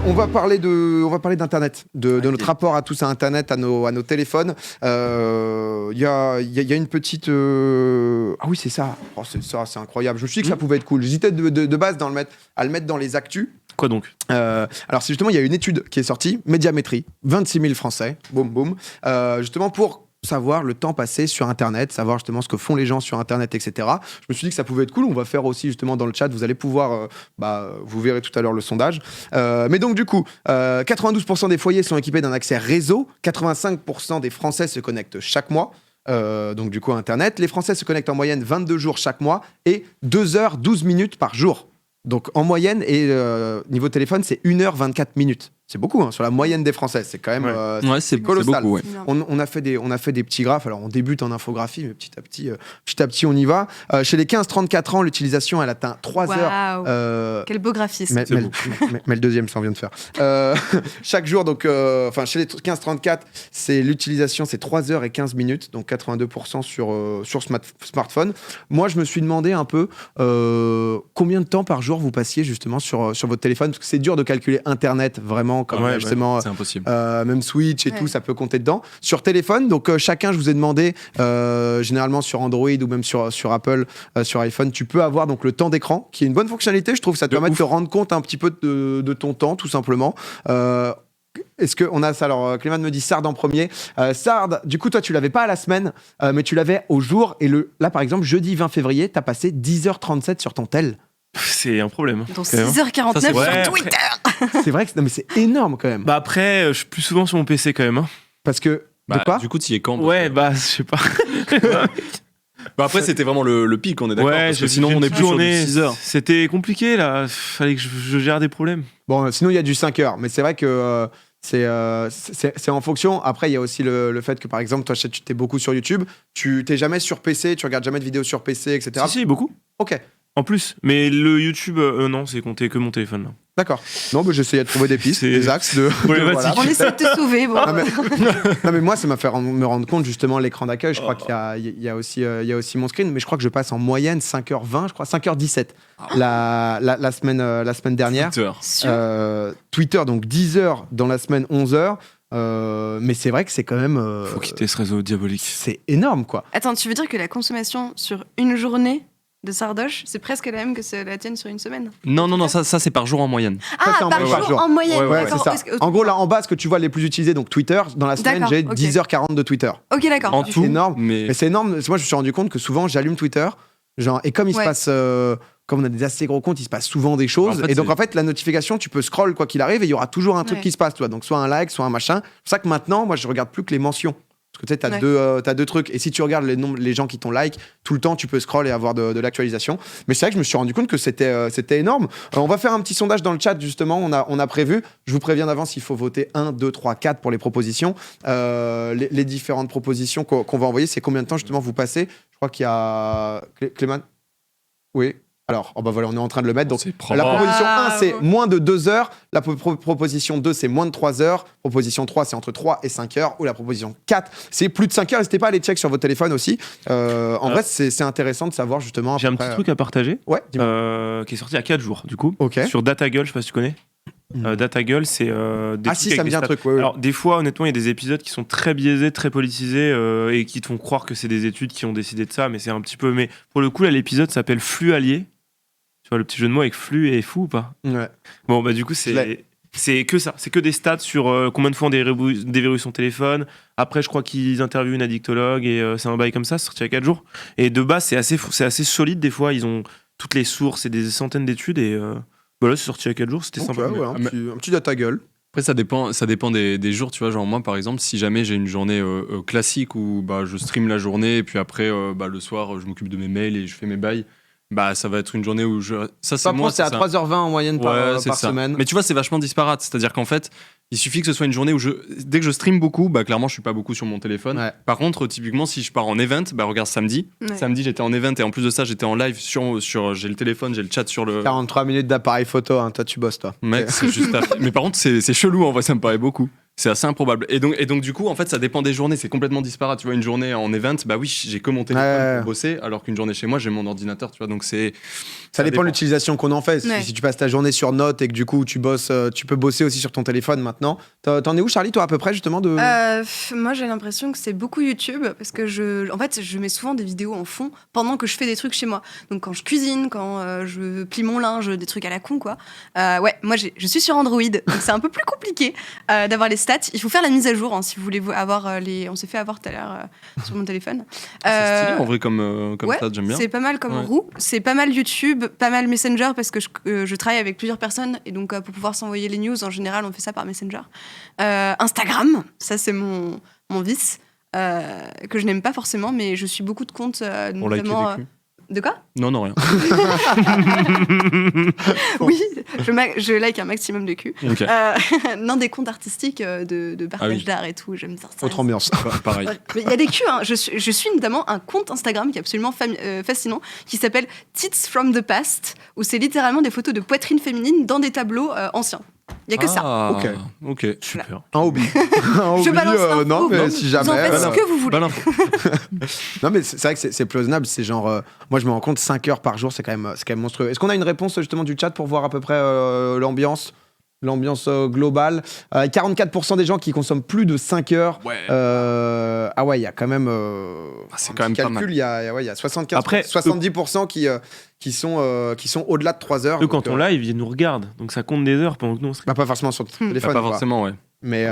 On va parler d'Internet, de notre rapport à tous à Internet, à nos téléphones. Il y a une petite... Ah oui, c'est ça. Oh, c'est incroyable. Je me suis dit que ça pouvait être cool. J'hésitais de base à le mettre dans les actus. Quoi donc? Alors, c'est justement, il y a une étude qui est sortie, Médiamétrie, 26 000 Français, boum, boum, justement pour savoir le temps passé sur Internet, savoir justement ce que font les gens sur Internet, etc. Je me suis dit que ça pouvait être cool. On va faire aussi justement dans le chat, vous allez pouvoir, vous verrez tout à l'heure le sondage. Mais donc du coup, 92% des foyers sont équipés d'un accès réseau, 85% des Français se connectent chaque mois. Donc du coup à Internet. Les Français se connectent en moyenne 22 jours chaque mois et 2h12 par jour. Donc en moyenne, et niveau téléphone, c'est 1h24. C'est beaucoup, hein, sur la moyenne des Français. C'est quand même c'est colossal. C'est beaucoup, ouais. On a fait des petits graphes. Alors on débute en infographie, mais petit à petit, on y va. Chez les 15-34 ans, l'utilisation, elle atteint 3 heures. Quel beau graphisme. Mais le deuxième, ça on vient de faire. Chaque jour, donc, chez les 15-34, l'utilisation, c'est 3h15. Donc 82% sur smartphone. Moi, je me suis demandé un peu combien de temps par jour vous passiez justement sur votre téléphone, parce que c'est dur de calculer Internet vraiment, comme justement, c'est impossible. même Switch et tout, ça peut compter dedans. Sur téléphone, donc chacun, je vous ai demandé, généralement sur Android ou même sur Apple, sur iPhone, tu peux avoir donc le temps d'écran, qui est une bonne fonctionnalité, je trouve, ça te permet de te rendre compte un petit peu de ton temps, tout simplement. Est-ce qu'on a ça? Alors, Clément me dit Sard en premier. Sard, du coup, toi, tu l'avais pas à la semaine, mais tu l'avais au jour. Et là, par exemple, jeudi 20 février, tu as passé 10h37 sur ton tel. C'est un problème. Donc 6h49 sur Twitter. C'est vrai que c'est énorme quand même. Bah après, je suis plus souvent sur mon PC quand même. Hein. Parce que... de quoi? Du coup, tu y es quand? Ouais, je sais pas. Après, c'était vraiment le pic, on est d'accord. Ouais, parce que sinon, on est plus sur 6 heures. C'était compliqué, là. Fallait que je gère des problèmes. Bon, sinon, il y a du 5 heures. Mais c'est vrai que... c'est en fonction. Après, il y a aussi le fait que, par exemple, toi, tu t'es beaucoup sur YouTube. Tu t'es jamais sur PC, tu regardes jamais de vidéos sur PC, etc. Si, beaucoup. Ok. En plus. Mais le YouTube, non, c'est compté que mon téléphone, là. D'accord. Non, mais j'essayais de trouver des pistes, des axes de... voilà. On essaie de te sauver. Bon. Non, mais moi, ça m'a fait me rendre compte, justement, l'écran d'accueil. Je crois qu'il y a aussi mon screen, mais je crois que je passe en moyenne 5h20, je crois, 5h17 la semaine dernière. Twitter, donc 10h dans la semaine, 11h. Mais c'est vrai que c'est quand même... Faut quitter ce réseau diabolique. C'est énorme, quoi. Attends, tu veux dire que la consommation sur une journée de Sardoche, c'est presque la même que la tienne sur une semaine? Non, ça c'est par jour en moyenne. Par jour en moyenne. Ouais, c'est ça. En gros, là en bas, ce que tu vois les plus utilisés, donc Twitter, dans la semaine, j'ai 10h40 de Twitter. Ok, d'accord. En tout, énorme. Mais c'est énorme. Moi, je me suis rendu compte que souvent, j'allume Twitter, et comme il se passe... comme on a des assez gros comptes, il se passe souvent des choses. En fait, la notification, tu peux scroll quoi qu'il arrive et il y aura toujours un truc qui se passe. Donc, soit un like, soit un machin. C'est pour ça que maintenant, moi, je regarde plus que les mentions. Parce que tu sais, t'as deux trucs. Et si tu regardes les gens qui t'ont like, tout le temps, tu peux scroll et avoir de l'actualisation. Mais c'est vrai que je me suis rendu compte que c'était énorme. On va faire un petit sondage dans le chat, justement. On a prévu. Je vous préviens d'avance, il faut voter 1, 2, 3, 4 pour les propositions. Les différentes propositions qu'on va envoyer, c'est combien de temps, justement, vous passez. Je crois qu'il y a... Clément? Oui. Alors, voilà, on est en train de le mettre. Donc, la proposition 1, c'est moins de 2 heures. La proposition 2, c'est moins de 3 heures. Proposition 3, c'est entre 3 et 5 heures. Ou la proposition 4, c'est plus de 5 heures. N'hésitez pas à aller check sur votre téléphone aussi. En vrai, c'est intéressant de savoir justement... J'ai un petit truc à partager. Ouais, qui est sorti il y a 4 jours, du coup. Okay. Sur DataGull, je sais pas si tu connais. DataGull, c'est des trucs ça me dit un truc. Ouais. Alors, des fois, honnêtement, il y a des épisodes qui sont très biaisés, très politisés et qui te font croire que c'est des études qui ont décidé de ça. Mais c'est un petit peu... Mais pour le coup, là, l'épisode s'appelle Flux allié. Tu vois le petit jeu de mots avec flux et fou ou pas? Ouais. Bon, du coup, c'est que ça. C'est que des stats sur combien de fois on déverrouille son téléphone. Après, je crois qu'ils interviewent une addictologue et c'est un bail comme ça, c'est sorti il y a 4 jours. Et de base, c'est assez solide. Des fois, ils ont toutes les sources et des centaines d'études. Et là, c'est sorti il y a 4 jours, c'était sympa. Ouais, un petit data gueule. Après, ça dépend des jours, tu vois. Genre, moi, par exemple, si jamais j'ai une journée classique où je stream la journée et puis après, le soir, je m'occupe de mes mails et je fais mes bails. Ça va être une journée où ça c'est moi, c'est à 3h20 en moyenne par semaine. Mais tu vois, c'est vachement disparate, c'est-à-dire qu'en fait, il suffit que ce soit une journée où dès que je stream beaucoup, clairement je suis pas beaucoup sur mon téléphone. Ouais. Par contre, typiquement si je pars en event, regarde samedi, j'étais en event et en plus de ça, j'étais en live sur j'ai le téléphone, j'ai le chat sur le 43 minutes d'appareil photo, hein. Toi tu bosses toi. Mec, c'est juste mais par contre, c'est chelou en vrai, ça me paraît beaucoup. C'est assez improbable. Et donc, du coup, en fait, ça dépend des journées. C'est complètement disparate. Tu vois, une journée en event, bah oui, j'ai que mon téléphone pour bosser, alors qu'une journée chez moi, j'ai mon ordinateur. Tu vois, donc ça dépend de l'utilisation qu'on en fait. Si tu passes ta journée sur Note et que du coup tu bosses, tu peux bosser aussi sur ton téléphone maintenant. T'en es où, Charlie, toi, à peu près, justement Moi, j'ai l'impression que c'est beaucoup YouTube parce que je mets souvent des vidéos en fond pendant que je fais des trucs chez moi. Donc quand je cuisine, quand je plie mon linge, des trucs à la con, quoi. Moi, je suis sur Android, donc c'est un peu plus compliqué d'avoir les stats. Il faut faire la mise à jour hein, si vous voulez avoir on s'est fait avoir tout à l'heure sur mon téléphone. C'est stylé en vrai comme ça, j'aime bien. C'est pas mal comme roue. C'est pas mal YouTube, pas mal Messenger parce que je travaille avec plusieurs personnes et donc pour pouvoir s'envoyer les news, en général, on fait ça par Messenger. Instagram, ça c'est mon vice que je n'aime pas forcément, mais je suis beaucoup de comptes notamment. De quoi ? Non, rien. Oui, je like un maximum de cul. Okay. Non, des comptes artistiques de partage d'art et tout, j'aime ça. Autre ambiance. Pareil. Mais il y a des culs, hein. Je suis notamment un compte Instagram qui est absolument fascinant, qui s'appelle Tits from the Past, où c'est littéralement des photos de poitrine féminine dans des tableaux anciens. Il n'y a que ça. Ok. Super. Un hobby. Je balance l'info. Non, mais si jamais. Vous en faites ce que vous voulez. Non, mais c'est vrai que c'est plausible. C'est genre, moi, je me rends compte, 5 heures par jour, c'est quand même monstrueux. Est-ce qu'on a une réponse justement du chat pour voir à peu près l'ambiance globale? 44% des gens qui consomment plus de 5 heures. Ouais. Il y a quand même. C'est quand même pas mal. Il y a 75, Après, 70% qui sont au-delà de 3 heures. Eux, quand on live, ils nous regardent. Donc ça compte des heures pendant que nous on se Pas forcément sur ton téléphone. Pas forcément, ouais. Mais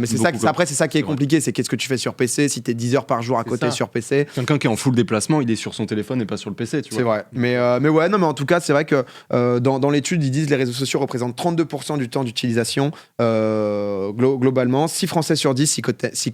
c'est ça, après, c'est ça qui est compliqué. C'est qu'est-ce que tu fais sur PC si t'es 10 heures par jour à côté sur PC. Quelqu'un qui est en full déplacement, il est sur son téléphone et pas sur le PC, tu vois. C'est vrai. Mais ouais, non, mais en tout cas, c'est vrai que dans l'étude, ils disent que les réseaux sociaux représentent 32% du temps d'utilisation globalement. 6 Français sur 10 s'y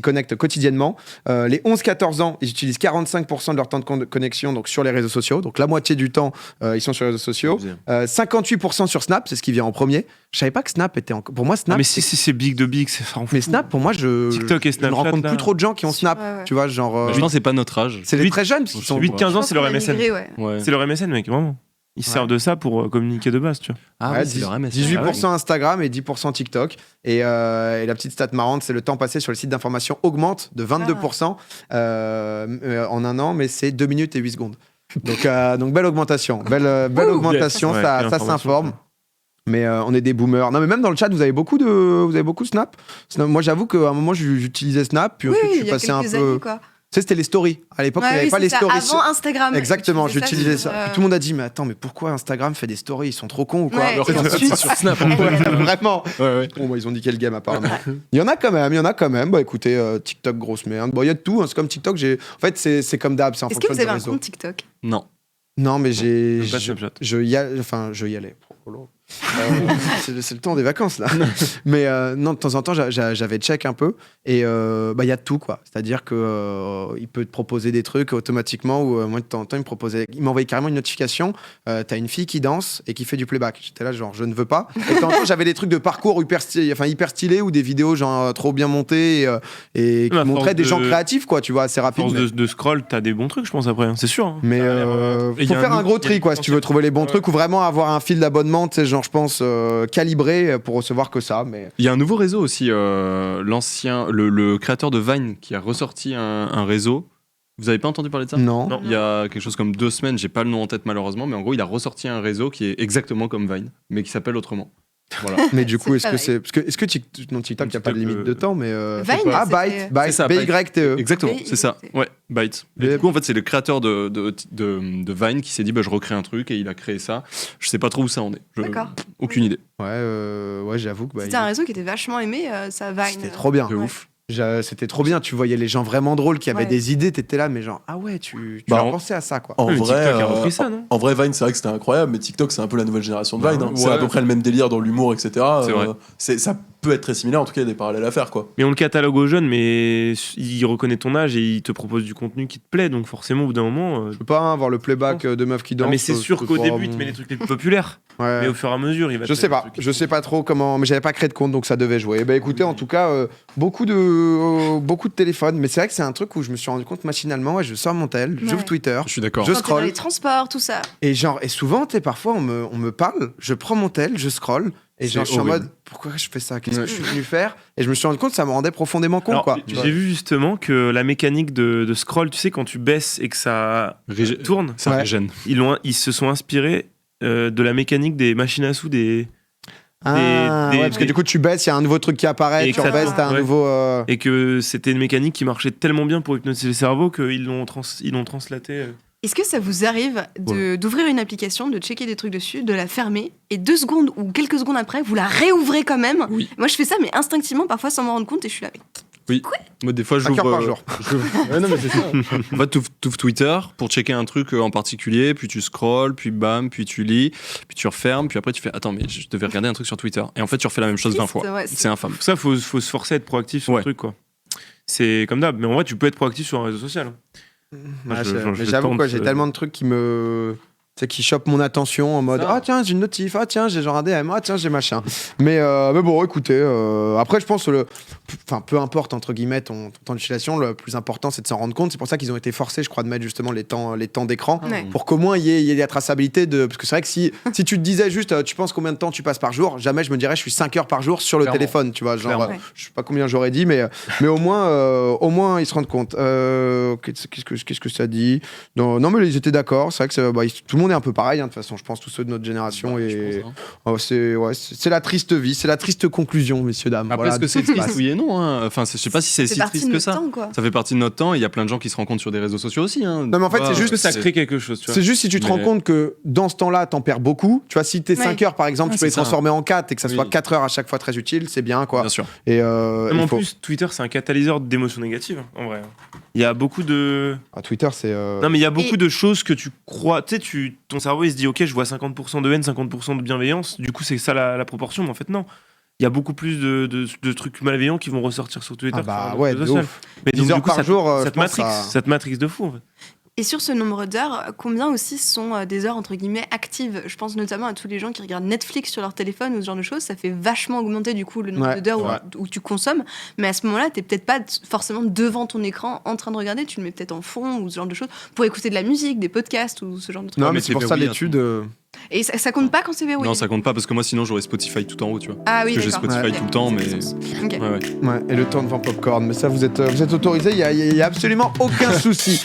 connectent quotidiennement. Les 11-14 ans, ils utilisent 45% de leur temps de connexion donc sur les réseaux sociaux. Donc la moitié du temps, ils sont sur les réseaux sociaux. 58% sur Snap, c'est ce qui vient en premier. Je savais pas que Snap était pour moi Snap. Mais si c'est big de big, c'est ça. Mais Snap, pour moi, TikTok et je ne Snapchat, rencontre plus trop de gens qui ont Snap. Ouais. Tu vois, genre. Je pense que c'est pas notre âge. C'est les très jeunes. 8-15 ans, c'est leur MSN. Ouais. C'est leur MSN, mec, vraiment. Ils servent de ça pour communiquer de base, tu vois. Ah ouais, c'est leur MSN. 18% Instagram et 10% TikTok. Et la petite stat marrante, c'est le temps passé sur le site d'information augmente de 22% en un an, mais c'est 2 minutes et 8 secondes. Donc belle augmentation. Belle augmentation, yes. ça s'informe. Mais on est des boomers. Non, mais même dans le chat, vous avez beaucoup de Snap. Moi, j'avoue qu'à un moment, j'utilisais Snap, puis ensuite, je suis passé un peu. Années, quoi. Tu sais, c'était les stories. À l'époque, il n'y avait pas les stories. Avant Instagram. Exactement, j'utilisais ça. Puis tout le monde a dit, mais attends, mais pourquoi Instagram fait des stories? Ils sont trop cons ou quoi? Ouais, Alors c'est que sur Snap. Vraiment. Ouais. Bon, bah, ils ont niqué le game apparemment. Il y en a quand même. Bah écoutez, TikTok, grosse merde. Bon, il y a de tout. Hein. C'est comme TikTok. En fait, c'est comme d'hab. Est-ce que vous avez un compte TikTok? Non. Non, mais Je y allais. C'est le temps des vacances là. Mais non, de temps en temps, j'avais check un peu et il y a de tout quoi. C'est-à-dire que il peut te proposer des trucs automatiquement ou moi de temps en temps il m'envoyait carrément une notification. T'as une fille qui danse et qui fait du playback. J'étais là genre je ne veux pas. Et de temps en temps, j'avais des trucs de parcours hyper stylés ou des vidéos genre trop bien montées et qui montraient des gens créatifs quoi. Tu vois, assez rapide. À force de scroll, t'as des bons trucs, je pense après. C'est sûr. Hein. Mais faut faire un gros tri quoi si tu veux trouver les bons trucs ou vraiment avoir un fil d'abonnement. Tu sais, genre je pense calibré pour recevoir que ça. Mais il y a un nouveau réseau aussi, le créateur de Vine qui a ressorti un réseau. Vous avez pas entendu parler de ça? Non. Il y a quelque chose comme 2 semaines, j'ai pas le nom en tête malheureusement, mais en gros il a ressorti un réseau qui est exactement comme Vine, mais qui s'appelle autrement. Voilà. Mais du coup, est-ce que TikTok, il n'y a pas de limite de temps, mais Vine, Byte, c'est ça, BYTE. Exactement, c'est ça. Ouais, Byte. Et du coup, en fait, c'est le créateur de Vine qui s'est dit, je recrée un truc et il a créé ça. Je sais pas trop où ça en est. D'accord. Aucune idée. Ouais, j'avoue que c'était un réseau qui était vachement aimé, ça Vine. C'était trop bien. De ouf. C'était trop bien, tu voyais les gens vraiment drôles qui avaient des idées, t'étais là, mais genre, ah ouais, tu as pensé à ça quoi. En vrai, TikTok a repris ça, non en vrai, Vine, c'est vrai que c'était incroyable, mais TikTok, c'est un peu la nouvelle génération de Vine. Hein. Ouais. C'est à peu près le même délire dans l'humour, etc. C'est vrai. Ça peut être très similaire, en tout cas, il y a des parallèles à faire quoi. Mais on le catalogue aux jeunes, mais il reconnaît ton âge et il te propose du contenu qui te plaît, donc forcément, au bout d'un moment. Je peux pas avoir le playback de meufs qui dansent. Mais c'est sûr qu'au début, tu mets les trucs les plus populaires. Ouais. Mais au fur et à mesure, il va. Je sais pas trop comment, mais j'avais pas créé de compte donc ça devait jouer. Et écoutez, en tout cas, beaucoup de téléphones, mais c'est vrai que c'est un truc où je me suis rendu compte machinalement. Je sors mon tel, j'ouvre Twitter, Je suis d'accord. je Quand t'es dans scroll. les transports, tout ça. Et souvent, parfois on me parle, je prends mon tel, je scroll, Et genre, je suis en mode, pourquoi je fais ça? Qu'est-ce que je suis venu faire? Et je me suis rendu compte que ça me rendait profondément con, quoi. J'ai vu justement que la mécanique de scroll, tu sais, quand tu baisses et que ça tourne, ça régène. Ils se sont inspirés de la mécanique des machines à sous parce que du coup, tu baisses, il y a un nouveau truc qui apparaît, tu rebaisses, t'as un nouveau. Et que c'était une mécanique qui marchait tellement bien pour hypnotiser le cerveau qu'ils l'ont translaté. Est-ce que ça vous arrive d'ouvrir une application, de checker des trucs dessus, de la fermer, et 2 secondes ou quelques secondes après, vous la réouvrez quand même? Oui. Moi, je fais ça, mais instinctivement, parfois sans m'en rendre compte, et je suis là. Oui. Moi, des fois, j'ouvre. 5 heures par jour. Ouais, non, mais c'est ça. En fait, t'ouvres Twitter pour checker un truc en particulier, puis tu scrolls, puis bam, puis tu lis, puis tu refermes, puis après tu fais attends, mais je devais regarder un truc sur Twitter. Et en fait, tu refais la même chose 20 fois. Ouais, c'est infâme. Pour ça, faut se forcer à être proactif sur le truc, quoi. C'est comme d'hab. Mais en vrai, tu peux être proactif sur un réseau social. Mais j'avoue, quoi, j'ai tellement de trucs qui chopent mon attention en mode tiens, j'ai une notif, tiens, j'ai genre un DM, tiens, j'ai machin. Mais bon, écoutez, après, je pense peu importe, entre guillemets, ton temps d'utilisation, le plus important, c'est de s'en rendre compte. C'est pour ça qu'ils ont été forcés, je crois, de mettre justement les temps d'écran pour qu'au moins il y ait la traçabilité de. Parce que c'est vrai que si tu te disais juste, tu penses combien de temps tu passes par jour, jamais je me dirais, je suis 5 heures par jour sur le téléphone, tu vois. Genre, je sais pas combien j'aurais dit, mais au moins, ils se rendent compte. Qu'est-ce que ça dit? Non, mais ils étaient d'accord. C'est vrai que tout le monde est un peu pareil, de toute façon, je pense, tous ceux de notre génération. C'est la triste vie, c'est la triste conclusion, messieurs, dames. Après, est-ce que c'est triste? Oui et non. Enfin, je sais pas si c'est si triste que ça. Ça fait partie de notre temps. Il y a plein de gens qui se rencontrent sur des réseaux sociaux aussi. Non, mais en fait, c'est juste que ça crée quelque chose. C'est juste si tu te rends compte que dans ce temps-là, t'en perds beaucoup. Tu vois, si t'es 5 heures, par exemple, tu peux les transformer en 4 et que ça soit 4 heures à chaque fois très utile, c'est bien, quoi. Bien sûr. Et en plus, Twitter, c'est un catalyseur d'émotions négatives, en vrai. Il y a beaucoup de. Twitter, c'est. Non, mais il y a beaucoup de choses que tu crois. Tu sais, ton cerveau, il se dit, ok, je vois 50% de haine, 50% de bienveillance. Du coup, c'est ça la proportion. Mais en fait, non. Il y a beaucoup plus de trucs malveillants qui vont ressortir sur Twitter. De ouf. Mais 10 heures par jour, ça te matrixe de fou, en fait. Et sur ce nombre d'heures, combien aussi sont des heures entre guillemets actives? Je pense notamment à tous les gens qui regardent Netflix sur leur téléphone ou ce genre de choses. Ça fait vachement augmenter du coup le nombre d'heures où tu consommes. Mais à ce moment-là, t'es peut-être pas forcément devant ton écran en train de regarder. Tu le mets peut-être en fond ou ce genre de choses pour écouter de la musique, des podcasts ou ce genre de trucs. Non, mais c'est pour ça l'étude. Et ça compte pas quand c'est verrouillé? Non, ça compte pas parce que moi sinon j'aurais Spotify tout en haut, tu vois. Ah oui, parce que j'ai Spotify tout le temps, mais. Okay. Ouais, et le temps devant Popcorn. Mais ça, vous êtes autorisé, il y a absolument aucun souci.